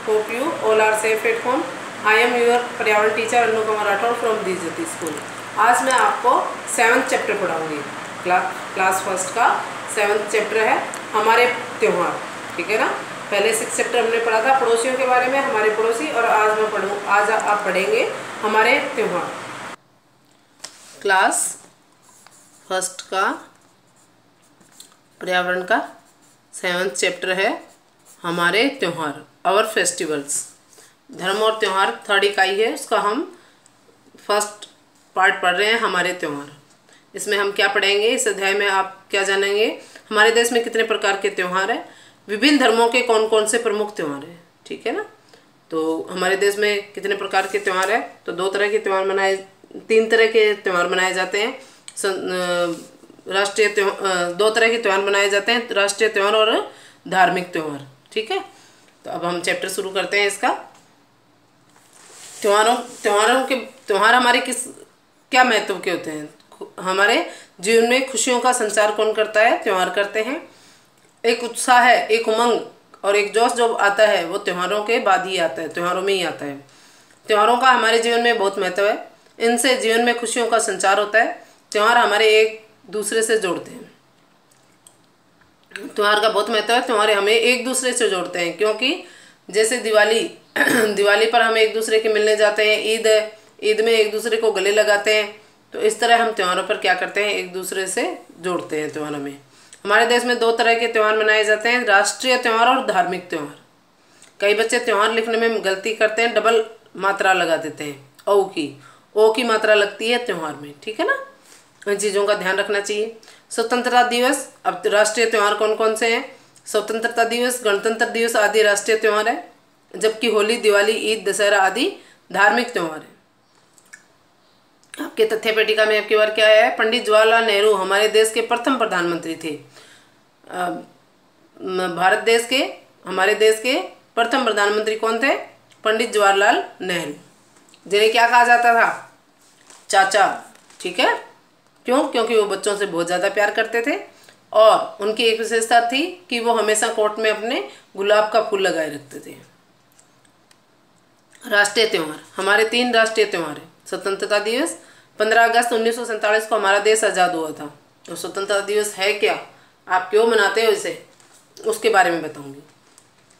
Hope you all are safe at home. I am your पर्यावरण teacher Anupama Rathore from the Jyoti school. आज मैं आपको 7th chapter पढ़ाऊंगी। Class first का 7th chapter है हमारे त्यौहार। ठीक है ना। पहले 6 चैप्टर हमने पढ़ा था पड़ोसियों के बारे में, हमारे पड़ोसी, और आज आप पढ़ेंगे हमारे त्यौहार। क्लास फर्स्ट का पर्यावरण का 7th चैप्टर है हमारे त्यौहार, आवर फेस्टिवल्स। धर्म और त्यौहार 3rd इकाई है, उसका हम फर्स्ट पार्ट पढ़ रहे हैं, हमारे त्यौहार। इसमें हम क्या पढ़ेंगे, इस अध्याय में आप क्या जानेंगे, हमारे देश में कितने प्रकार के त्यौहार हैं, विभिन्न धर्मों के कौन कौन से प्रमुख त्यौहार हैं। ठीक है ना। तो हमारे देश में कितने प्रकार के त्यौहार हैं, तो 3 तरह के त्यौहार मनाए जाते हैं। 2 तरह के त्यौहार मनाए जाते हैं, राष्ट्रीय त्यौहार और धार्मिक त्यौहार। ठीक है। तो अब हम चैप्टर शुरू करते हैं इसका। त्यौहार हमारे क्या महत्व के होते हैं। हमारे जीवन में खुशियों का संचार कौन करता है, त्यौहार करते हैं। एक उत्साह है, एक उमंग और एक जोश जो आता है वो त्योहारों के बाद ही आता है, त्योहारों में ही आता है। त्योहारों का हमारे जीवन में बहुत महत्व है, इनसे जीवन में खुशियों का संचार होता है। त्यौहार हमारे एक दूसरे से जोड़ते हैं। त्यौहार का बहुत महत्व है, त्यौहार हमें एक दूसरे से जोड़ते हैं, क्योंकि जैसे दिवाली पर हम एक दूसरे के मिलने जाते हैं, ईद में एक दूसरे को गले लगाते हैं। तो इस तरह हम त्योहारों पर क्या करते हैं, एक दूसरे से जोड़ते हैं त्योहारों में। हमारे देश में 2 तरह के त्यौहार मनाए जाते हैं, राष्ट्रीय त्यौहार और धार्मिक त्यौहार। कई बच्चे त्यौहार लिखने में गलती करते हैं, डबल मात्रा लगा देते हैं, ओ की मात्रा लगती है त्यौहार में। ठीक है ना। इन चीज़ों का ध्यान रखना चाहिए। स्वतंत्रता दिवस, अब राष्ट्रीय त्यौहार कौन कौन से हैं। स्वतंत्रता दिवस, गणतंत्र दिवस आदि राष्ट्रीय त्यौहार है, जबकि होली, दिवाली, ईद, दशहरा आदि धार्मिक त्यौहार है। आपके तथ्य पेटिका में आपकी बार क्या है, पंडित जवाहरलाल नेहरू हमारे देश के प्रथम प्रधानमंत्री थे। हमारे देश के प्रथम प्रधानमंत्री कौन थे, पंडित जवाहरलाल नेहरू, जिन्हें क्या कहा जाता था, चाचा। ठीक है। क्यों, क्योंकि वो बच्चों से बहुत ज़्यादा प्यार करते थे और उनकी एक विशेषता थी कि वो हमेशा कोट में अपने गुलाब का फूल लगाए रखते थे। राष्ट्रीय त्यौहार, हमारे 3 राष्ट्रीय त्यौहार हैं। स्वतंत्रता दिवस, 15 अगस्त 1947 को हमारा देश आज़ाद हुआ था। तो स्वतंत्रता दिवस है क्या, आप क्यों मनाते हो इसे, उसके बारे में बताऊंगी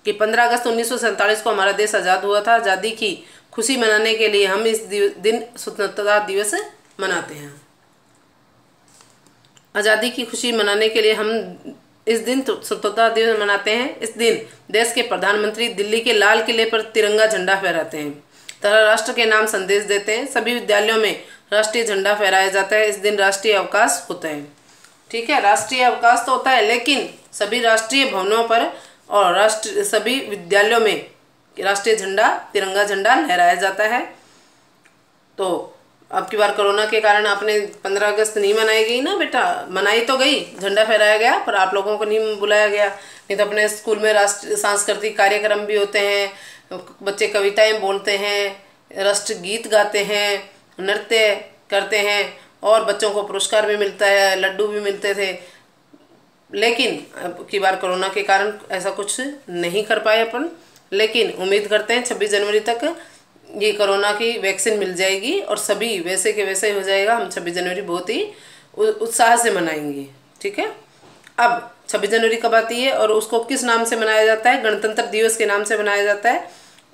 कि 15 अगस्त 1947 को हमारा देश आज़ाद हुआ था। आज़ादी की खुशी मनाने के लिए हम इस दिन स्वतंत्रता दिवस मनाते हैं। आज़ादी की खुशी मनाने के लिए हम इस दिन स्वतंत्रता दिवस मनाते हैं। इस दिन देश के प्रधानमंत्री दिल्ली के लाल किले पर तिरंगा झंडा फहराते हैं तथा राष्ट्र के नाम संदेश देते हैं। सभी विद्यालयों में राष्ट्रीय झंडा फहराया जाता है। इस दिन राष्ट्रीय अवकाश होता है। ठीक है। राष्ट्रीय अवकाश तो होता है, लेकिन सभी राष्ट्रीय भवनों पर और सभी विद्यालयों में राष्ट्रीय झंडा, तिरंगा झंडा लहराया जाता है। तो अब की बार कोरोना के कारण आपने 15 अगस्त नहीं मनाई गई ना बेटा, मनाई तो गई, झंडा फहराया गया, पर आप लोगों को नहीं बुलाया गया। नहीं तो अपने स्कूल में राष्ट्रीय सांस्कृतिक कार्यक्रम भी होते हैं, बच्चे कविताएं बोलते हैं, राष्ट्र गीत गाते हैं, नृत्य करते हैं और बच्चों को पुरस्कार भी मिलता है, लड्डू भी मिलते थे। लेकिन अब की बार कोरोना के कारण ऐसा कुछ नहीं कर पाए अपन, लेकिन उम्मीद करते हैं 26 जनवरी तक ये कोरोना की वैक्सीन मिल जाएगी और सभी वैसे के वैसे ही हो जाएगा। हम 26 जनवरी बहुत ही उत्साह से मनाएंगे। ठीक है। अब 26 जनवरी कब आती है और उसको किस नाम से मनाया जाता है, गणतंत्र दिवस के नाम से मनाया जाता है।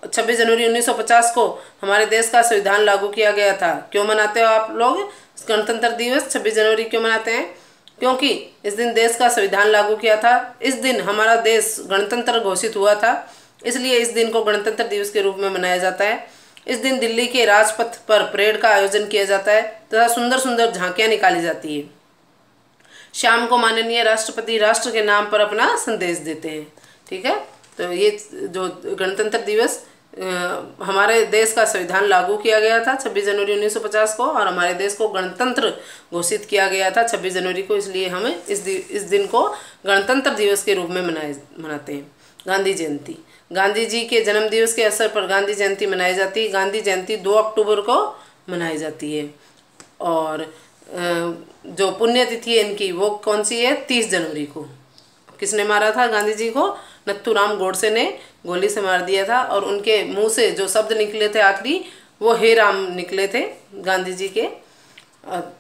26 जनवरी 1950 को हमारे देश का संविधान लागू किया गया था। क्यों मनाते हो आप लोग गणतंत्र दिवस 26 जनवरी क्यों मनाते हैं, क्योंकि इस दिन देश का संविधान लागू किया था। इस दिन हमारा देश गणतंत्र घोषित हुआ था, इसलिए इस दिन को गणतंत्र दिवस के रूप में मनाया जाता है। इस दिन दिल्ली के राजपथ पर परेड का आयोजन किया जाता है तथा सुंदर सुंदर झांकियां निकाली जाती है। शाम को माननीय राष्ट्रपति राष्ट्र के नाम पर अपना संदेश देते हैं। ठीक है। तो ये जो गणतंत्र दिवस हमारे देश का संविधान लागू किया गया था 26 जनवरी 1950 को और हमारे देश को गणतंत्र घोषित किया गया था 26 जनवरी को, इसलिए हमें इस दिन को गणतंत्र दिवस के रूप में मनाते हैं। गांधी जयंती, गांधी जी के जन्म दिवस के अवसर पर गांधी जयंती मनाई जाती है। गांधी जयंती 2 अक्टूबर को मनाई जाती है और जो पुण्यतिथि है इनकी वो कौन सी है, 30 जनवरी को। किसने मारा था गांधी जी को? नथुराम गोडसे ने गोली से मार दिया था। और उनके मुंह से जो शब्द निकले थे आखिरी, वो हे राम निकले थे गांधी जी के।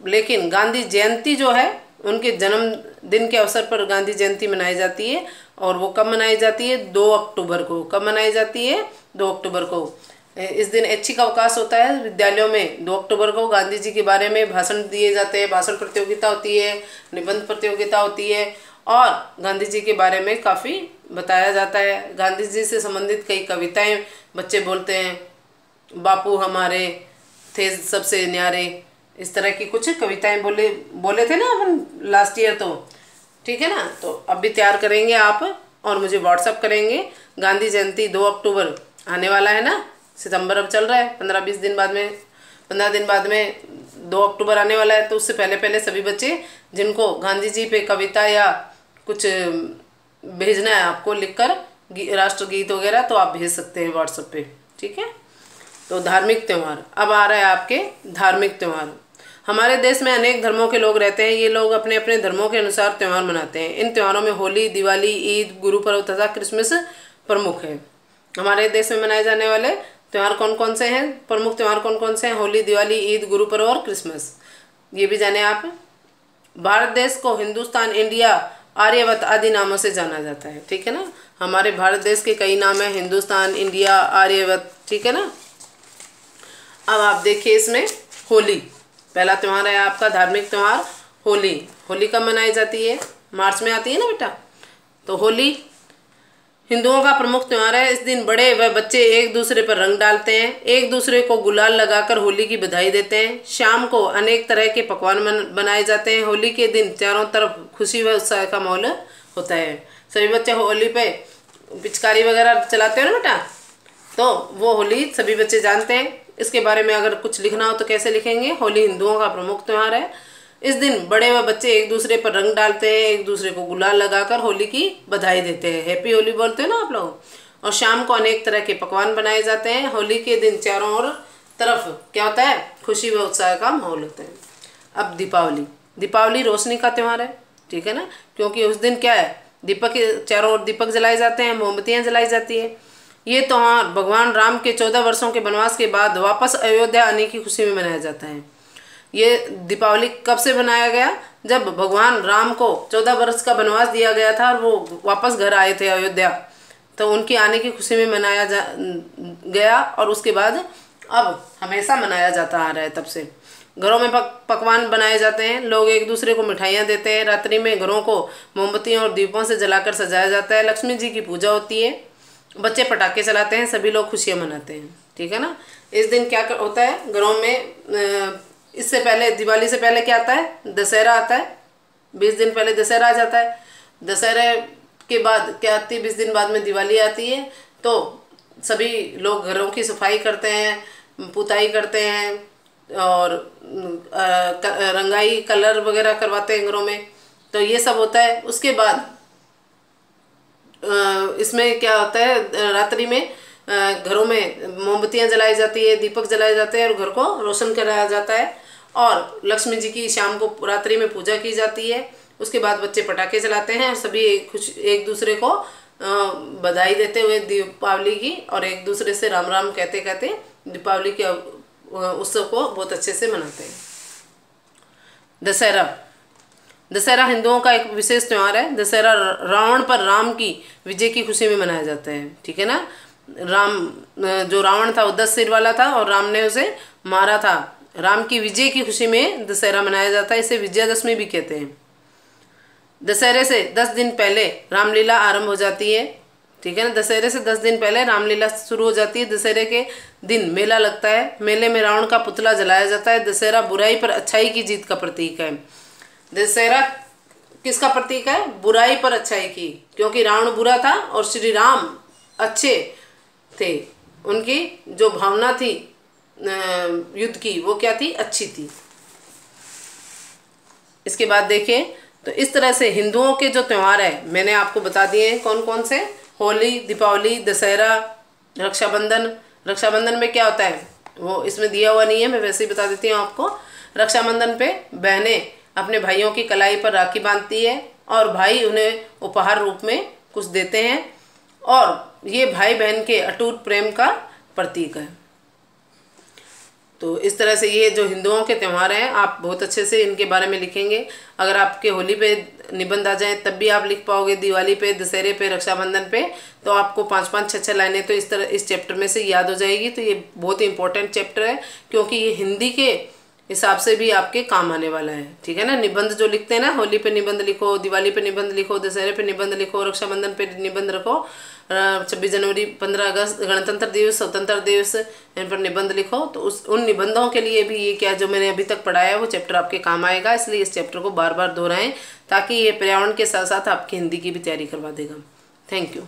लेकिन गांधी जयंती जो है, उनके जन्मदिन के अवसर पर गांधी जयंती मनाई जाती है। और वो कब मनाई जाती है? 2 अक्टूबर को। कब मनाई जाती है? 2 अक्टूबर को। इस दिन ऐच्छिक अवकाश होता है विद्यालयों में। 2 अक्टूबर को गांधी जी के बारे में भाषण दिए जाते हैं, भाषण प्रतियोगिता होती है, निबंध प्रतियोगिता होती है, और गांधी जी के बारे में काफ़ी बताया जाता है। गांधी जी से संबंधित कई कविताएं बच्चे बोलते हैं, बापू हमारे थे सबसे न्यारे, इस तरह की कुछ कविताएं बोले थे ना अपन लास्ट ईयर। तो ठीक है ना, तो अब भी तैयार करेंगे आप और मुझे व्हाट्सअप करेंगे। गांधी जयंती 2 अक्टूबर आने वाला है ना, सितंबर अब चल रहा है, 15 दिन बाद में 2 अक्टूबर आने वाला है। तो उससे पहले पहले सभी बच्चे जिनको गांधी जी पे कविता या कुछ भेजना है आपको लिखकर, राष्ट्रगीत वगैरह, तो आप भेज सकते हैं व्हाट्सएप पे। ठीक है। तो धार्मिक त्यौहार, अब आ रहा है आपके धार्मिक त्यौहार। हमारे देश में अनेक धर्मों के लोग रहते हैं। ये लोग अपने अपने धर्मों के अनुसार त्यौहार मनाते हैं। इन त्योहारों में होली, दिवाली, ईद, गुरु पर्व तथा क्रिसमस प्रमुख है। हमारे देश में मनाए जाने वाले त्यौहार कौन कौन से हैं? प्रमुख त्यौहार कौन कौन से हैं? होली, दिवाली, ईद, गुरु पर्व और क्रिसमस। ये भी जाने आप। भारत देश को हिंदुस्तान, इंडिया, आर्यवत आदि नामों से जाना जाता है। ठीक है ना, हमारे भारत देश के कई नाम हैं, हिंदुस्तान, इंडिया, आर्यवत। ठीक है ना। अब आप देखिए इसमें होली, पहला त्यौहार है आपका धार्मिक त्यौहार होली। होली कब मनाई जाती है? मार्च में आती है ना बेटा। तो होली हिंदुओं का प्रमुख त्यौहार है। इस दिन बड़े व बच्चे एक दूसरे पर रंग डालते हैं, एक दूसरे को गुलाल लगाकर होली की बधाई देते हैं। शाम को अनेक तरह के पकवान बनाए जाते हैं। होली के दिन चारों तरफ खुशी व उत्साह का माहौल होता है। सभी बच्चे होली पे पिचकारी वगैरह चलाते हो ना बेटा, तो वो होली सभी बच्चे जानते हैं। इसके बारे में अगर कुछ लिखना हो तो कैसे लिखेंगे? होली हिंदुओं का प्रमुख त्यौहार है। इस दिन बड़े व बच्चे एक दूसरे पर रंग डालते हैं, एक दूसरे को गुलाल लगाकर होली की बधाई देते हैं, हैप्पी होली बोलते हैं ना आप लोग। और शाम को अनेक तरह के पकवान बनाए जाते हैं। होली के दिन चारों ओर तरफ क्या होता है? खुशी व उत्साह का माहौल होता है। अब दीपावली, दीपावली रोशनी का त्यौहार है। ठीक है ना, क्योंकि उस दिन क्या है? दीपक, चारों ओर दीपक जलाए जाते हैं, मोमबत्तियाँ जलाई जाती है। ये त्यौहार भगवान राम के 14 वर्षों के वनवास के बाद वापस अयोध्या आने की खुशी में मनाया जाता है। ये दीपावली कब से बनाया गया? जब भगवान राम को 14 वर्ष का वनवास दिया गया था और वो वापस घर आए थे अयोध्या, तो उनकी आने की खुशी में मनाया गया। और उसके बाद अब हमेशा मनाया जाता आ रहा है तब से। घरों में पकवान बनाए जाते हैं, लोग एक दूसरे को मिठाइयाँ देते हैं। रात्रि में घरों को मोमबत्तियों और दीपों से जलाकर सजाया जाता है। लक्ष्मी जी की पूजा होती है, बच्चे पटाखे चलाते हैं, सभी लोग खुशियाँ मनाते हैं। ठीक है ना। इस दिन क्या होता है घरों में? इससे पहले, दिवाली से पहले क्या आता है? दशहरा आता है। 20 दिन पहले दशहरा आ जाता है। दशहरे के बाद क्या आती है? 20 दिन बाद में दिवाली आती है। तो सभी लोग घरों की सफाई करते हैं, पुताई करते हैं और रंगाई, कलर वगैरह करवाते हैं घरों में। तो ये सब होता है। उसके बाद इसमें क्या होता है? रात्रि में घरों में मोमबत्तियाँ जलाई जाती है, दीपक जलाए जाते हैं और घर को रोशन कराया जाता है। और लक्ष्मी जी की शाम को रात्रि में पूजा की जाती है। उसके बाद बच्चे पटाखे चलाते हैं और सभी एक दूसरे को बधाई देते हुए दीपावली की, और एक दूसरे से राम राम कहते कहते दीपावली के उत्सव को बहुत अच्छे से मनाते हैं। दशहरा, दशहरा हिंदुओं का एक विशेष त्यौहार है। दशहरा रावण पर राम की विजय की खुशी में मनाया जाता है। ठीक है ना। जो रावण था वो 10 सिर वाला था और राम ने उसे मारा था। राम की विजय की खुशी में दशहरा मनाया जाता है। इसे विजयादशमी भी कहते हैं। दशहरे से 10 दिन पहले रामलीला आरंभ हो जाती है। ठीक है ना। दशहरे से 10 दिन पहले रामलीला शुरू हो जाती है। दशहरे के दिन मेला लगता है। मेले में रावण का पुतला जलाया जाता है। दशहरा बुराई पर अच्छाई की जीत का प्रतीक है। दशहरा किसका प्रतीक है? बुराई पर अच्छाई की, क्योंकि रावण बुरा था और श्री राम अच्छे थे। उनकी जो भावना थी युद्ध की, वो क्या थी? अच्छी थी। इसके बाद देखिए, तो इस तरह से हिंदुओं के जो त्यौहार है मैंने आपको बता दिए हैं कौन कौन से। होली, दीपावली, दशहरा, रक्षाबंधन। रक्षाबंधन में क्या होता है वो इसमें दिया हुआ नहीं है, मैं वैसे ही बता देती हूँ आपको। रक्षाबंधन पे बहनें अपने भाइयों की कलाई पर राखी बांधती है और भाई उन्हें उपहार रूप में कुछ देते हैं, और ये भाई बहन के अटूट प्रेम का प्रतीक है। तो इस तरह से ये जो हिंदुओं के त्यौहार हैं, आप बहुत अच्छे से इनके बारे में लिखेंगे। अगर आपके होली पे निबंध आ जाए तब भी आप लिख पाओगे, दिवाली पे, दशहरे पे, रक्षाबंधन पे, तो आपको 5-5, 6-6 लाइनें तो इस तरह इस चैप्टर में से याद हो जाएगी। तो ये बहुत ही इंपॉर्टेंट चैप्टर है, क्योंकि ये हिंदी के हिसाब से भी आपके काम आने वाला है। ठीक है ना। निबंध जो लिखते हैं ना, होली पे निबंध लिखो, दिवाली पे निबंध लिखो, दशहरे पे निबंध लिखो, रक्षाबंधन पे निबंध रखो, 26 जनवरी, 15 अगस्त, गणतंत्र दिवस, स्वतंत्रता दिवस, इन पर निबंध लिखो। तो उन निबंधों के लिए भी ये क्या जो मैंने अभी तक पढ़ाया है वो चैप्टर आपके काम आएगा। इसलिए इस चैप्टर को बार बार दोहराएं, ताकि ये पर्यावरण के साथ साथ आपकी हिंदी की भी तैयारी करवा देगा। Thank you.